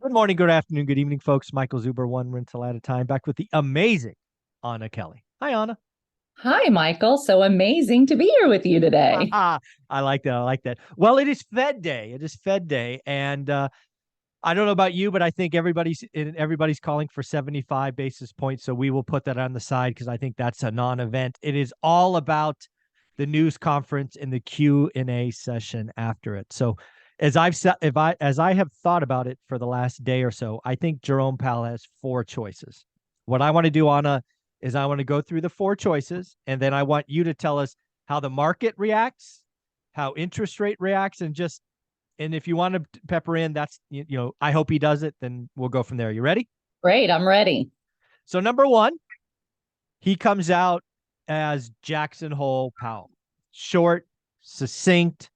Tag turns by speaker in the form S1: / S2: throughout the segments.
S1: Good morning, good afternoon, good evening, folks. Michael Zuber, one rental at a time, back with the amazing Anna Kelly. Hi, Anna.
S2: Hi, Michael. So amazing to be here with you today.
S1: I like that. I like that. Well, it is Fed Day. It is Fed Day, and I don't know about you, but I think everybody's calling for 75 basis points. So we will put that on the side because I think that's a non-event. It is all about the news conference and the Q&A session after it. So as I have thought about it for the last day or so, I think Jerome Powell has four choices. What I want to do, Anna, is I want to go through the four choices, and then I want you to tell us how the market reacts, how interest rate reacts, and if you want to pepper in, that's, I hope he does it, then we'll go from there. You ready?
S2: Great, I'm ready.
S1: So number one, he comes out as Jackson Hole Powell. Short, succinct.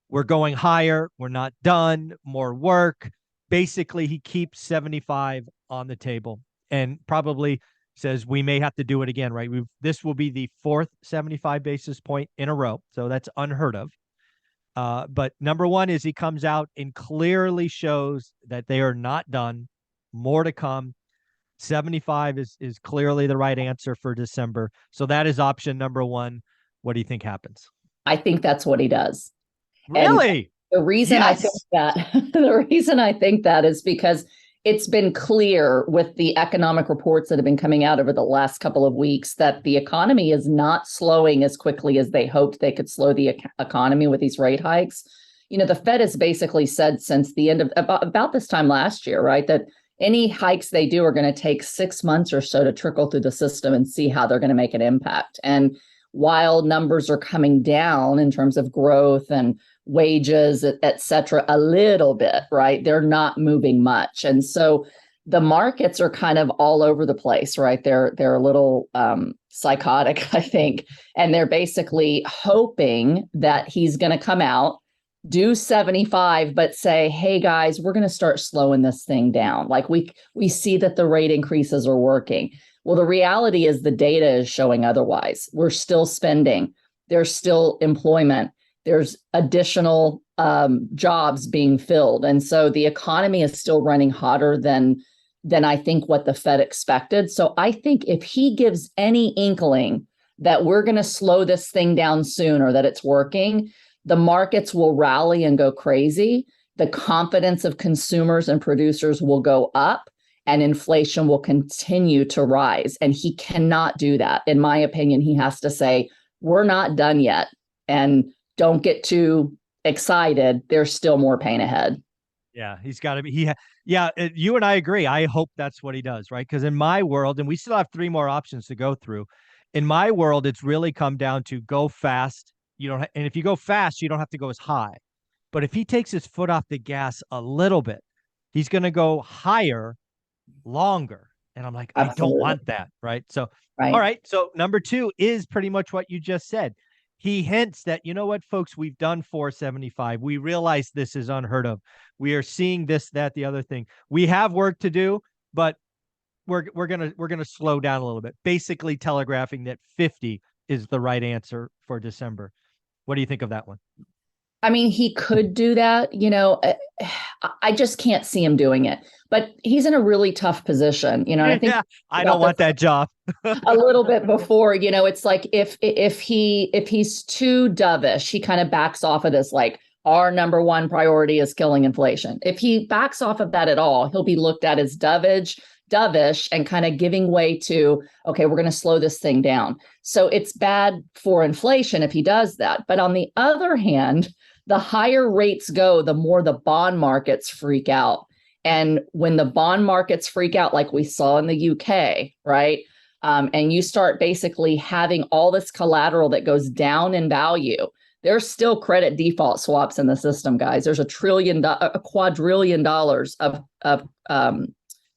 S1: We're going higher. We're not done. More work. Basically, he keeps 75 on the table and probably says we may have to do it again, right? This will be the fourth 75 basis point in a row. So that's unheard of. But number one is he comes out and clearly shows that they are not done. More to come. 75 is clearly the right answer for December. So that is option number one. What do you think happens?
S2: I think that's what he does. And
S1: Really?
S2: the reason I think
S1: Yes.
S2: that the reason I think that is because it's been clear with the economic reports that have been coming out over the last couple of weeks that the economy is not slowing as quickly as they hoped they could slow the economy with these rate hikes. You know, the Fed has basically said since the end of about this time last year, right, that any hikes they do are going to take 6 months or so to trickle through the system and see how they're going to make an impact. And while numbers are coming down in terms of growth and wages, et cetera, a little bit, right? They're not moving much. And so the markets are kind of all over the place, right? They're a little psychotic, I think. And they're basically hoping that he's going to come out, do 75, but say, hey guys, we're going to start slowing this thing down. Like we see that the rate increases are working. Well, the reality is the data is showing otherwise. We're still spending. There's still employment. There's additional jobs being filled. And so the economy is still running hotter than I think what the Fed expected. So I think if he gives any inkling that we're going to slow this thing down soon or that it's working, the markets will rally and go crazy. The confidence of consumers and producers will go up and inflation will continue to rise. And he cannot do that. In my opinion, he has to say, we're not done yet. And don't get too excited. There's still more pain ahead.
S1: Yeah, he's got to be. Yeah, you and I agree. I hope that's what he does, right? Because in my world, and we still have three more options to go through. In my world, it's really come down to go fast. You don't, and if you go fast, you don't have to go as high. But if he takes his foot off the gas a little bit, he's going to go higher longer. And I'm like, I don't
S2: Absolutely.
S1: want that. Right. So, all
S2: Right.
S1: right. So, number two is pretty much what you just said. He hints that, you know what, folks, we've done 475. We realize this is unheard of. We are seeing this, that, the other thing. We have work to do, but we're gonna slow down a little bit, basically telegraphing that 50 is the right answer for December. What do you think of that one?
S2: I mean, he could do that, I just can't see him doing it. But he's in a really tough position, and I think
S1: Yeah, I don't
S2: about this
S1: want that job.
S2: a little bit before, it's like if he's too dovish, he kind of backs off of this, like our number one priority is killing inflation. If he backs off of that at all, he'll be looked at as dovish and kind of giving way to, okay, we're going to slow this thing down. So it's bad for inflation if he does that. But on the other hand, the higher rates go, the more the bond markets freak out. And when the bond markets freak out, like we saw in the UK, right? And you start basically having all this collateral that goes down in value. There's still credit default swaps in the system, guys. There's a quadrillion dollars of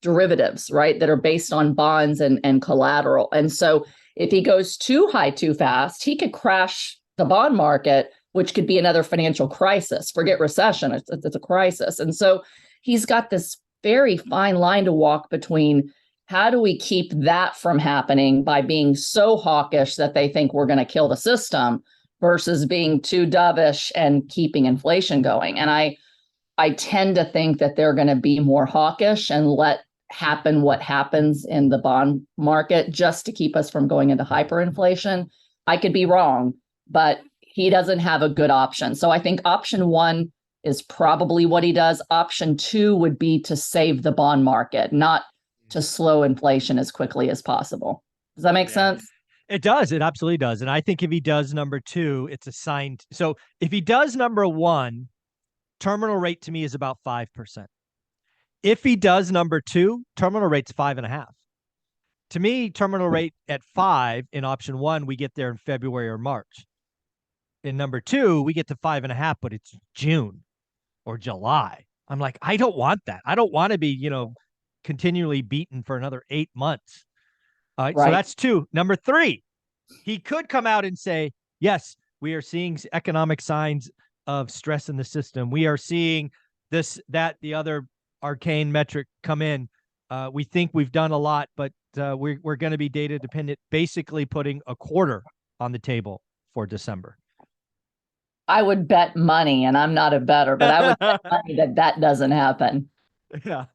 S2: derivatives, right, that are based on bonds and collateral. And so if he goes too high too fast, he could crash the bond market, which could be another financial crisis. Forget recession, it's a crisis. And so he's got this very fine line to walk between how do we keep that from happening by being so hawkish that they think we're going to kill the system versus being too dovish and keeping inflation going. And I tend to think that they're going to be more hawkish and let happen what happens in the bond market just to keep us from going into hyperinflation. I could be wrong, but he doesn't have a good option. So I think option one is probably what he does. Option two would be to save the bond market, not to slow inflation as quickly as possible. Does that make sense?
S1: It does. It absolutely does. And I think if he does number two, it's a sign. So if he does number one, terminal rate to me is about 5%. If he does number two, terminal rate's 5.5%. To me, terminal rate at 5 in option one, we get there in February or March. In number two, we get to 5.5, but it's June or July. I'm like, I don't want that. I don't want to be, continually beaten for another 8 months. All right. So that's two. Number three, he could come out and say, yes, we are seeing economic signs of stress in the system. We are seeing this, that, the other arcane metric come in. We think we've done a lot, but we're going to be data dependent, basically putting a quarter on the table for December.
S2: I would bet money, and I'm not a bettor, but I would bet money that doesn't happen.
S1: Yeah.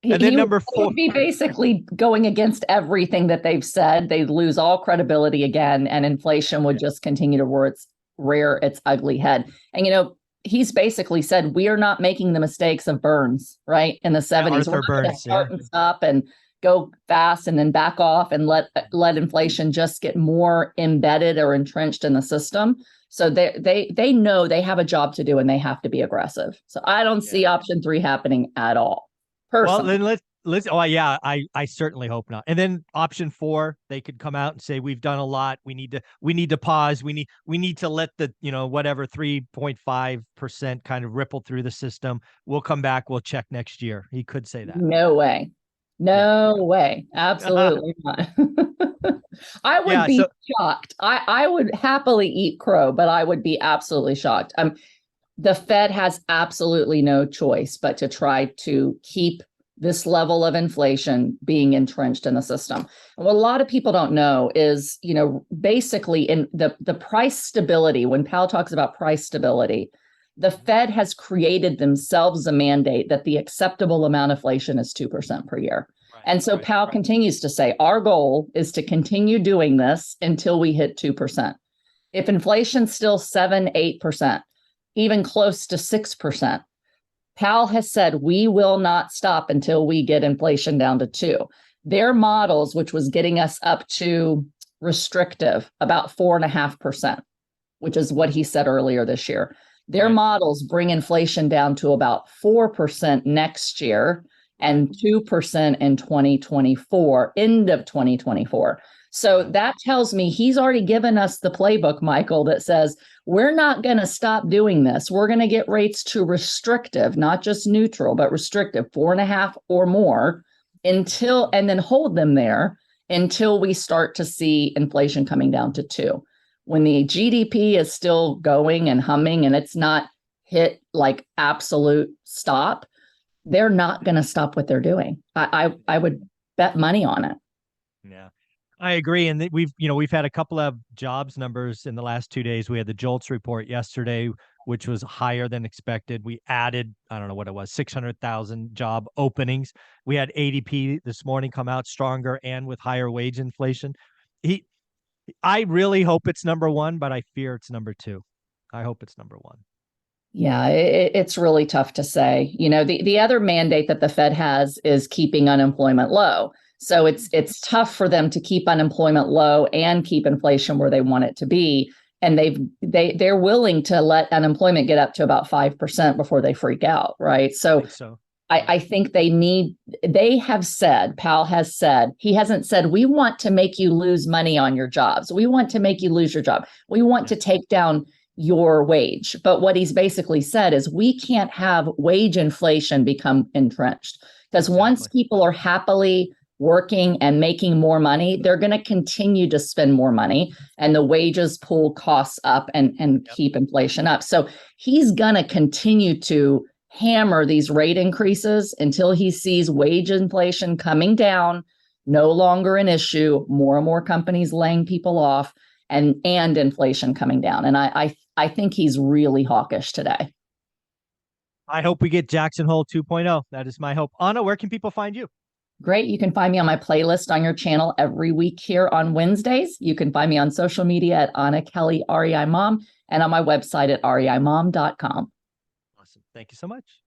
S1: And then number four
S2: would be basically going against everything that they've said. They'd lose all credibility again, and inflation would just continue to rear its ugly head. And, he's basically said, we are not making the mistakes of Burns, right? In the 70s. We're not going to start and stop and go fast and then back off and let inflation just get more embedded or entrenched in the system. So they know they have a job to do and they have to be aggressive. So I don't see option three happening at all. Personally.
S1: Well, then let's. Oh yeah, I certainly hope not. And then option four, they could come out and say we've done a lot. We need to pause. We need to let the whatever 3.5% kind of ripple through the system. We'll come back. We'll check next year. He could say that.
S2: No way. No way. Absolutely not. I would be shocked. I would happily eat crow, but I would be absolutely shocked. The Fed has absolutely no choice but to try to keep this level of inflation being entrenched in the system. And what a lot of people don't know is, basically in the price stability, when Powell talks about price stability, the Fed has created themselves a mandate that the acceptable amount of inflation is 2% per year. And so Powell continues to say, our goal is to continue doing this until we hit 2%. If inflation's still 7, 8%, even close to 6%, Powell has said we will not stop until we get inflation down to 2. Their models, which was getting us up to restrictive, about 4.5%, which is what he said earlier this year. Their models bring inflation down to about 4% next year and 2% in 2024, end of 2024. So that tells me he's already given us the playbook, Michael, that says we're not going to stop doing this. We're going to get rates to restrictive, not just neutral, but restrictive, 4.5 or more and then hold them there until we start to see inflation coming down to 2. When the GDP is still going and humming and it's not hit like absolute stop, they're not going to stop what they're doing. I would bet money on it.
S1: Yeah. I agree. And we've had a couple of jobs numbers in the last 2 days. We had the JOLTS report yesterday, which was higher than expected. We added, I don't know what it was, 600,000 job openings. We had ADP this morning come out stronger and with higher wage inflation. I really hope it's number one, but I fear it's number two. I hope it's number one.
S2: Yeah, it's really tough to say. The other mandate that the Fed has is keeping unemployment low. So it's tough for them to keep unemployment low and keep inflation where they want it to be. And they're willing to let unemployment get up to about 5% before they freak out, right? So I think they have said, Powell has said, he hasn't said, we want to make you lose money on your jobs. We want to make you lose your job. We want to take down your wage. But what he's basically said is we can't have wage inflation become entrenched because once people are happily working and making more money, they're going to continue to spend more money and the wages pull costs up and keep inflation up. So he's going to continue to hammer these rate increases until he sees wage inflation coming down, no longer an issue, more and more companies laying people off and inflation coming down. And I think he's really hawkish today.
S1: I hope we get Jackson Hole 2.0. That is my hope. Anna, where can people find you?
S2: Great. You can find me on my playlist on your channel every week here on Wednesdays. You can find me on social media at Anna Kelly REI Mom and on my website at reimom.com.
S1: Awesome. Thank you so much.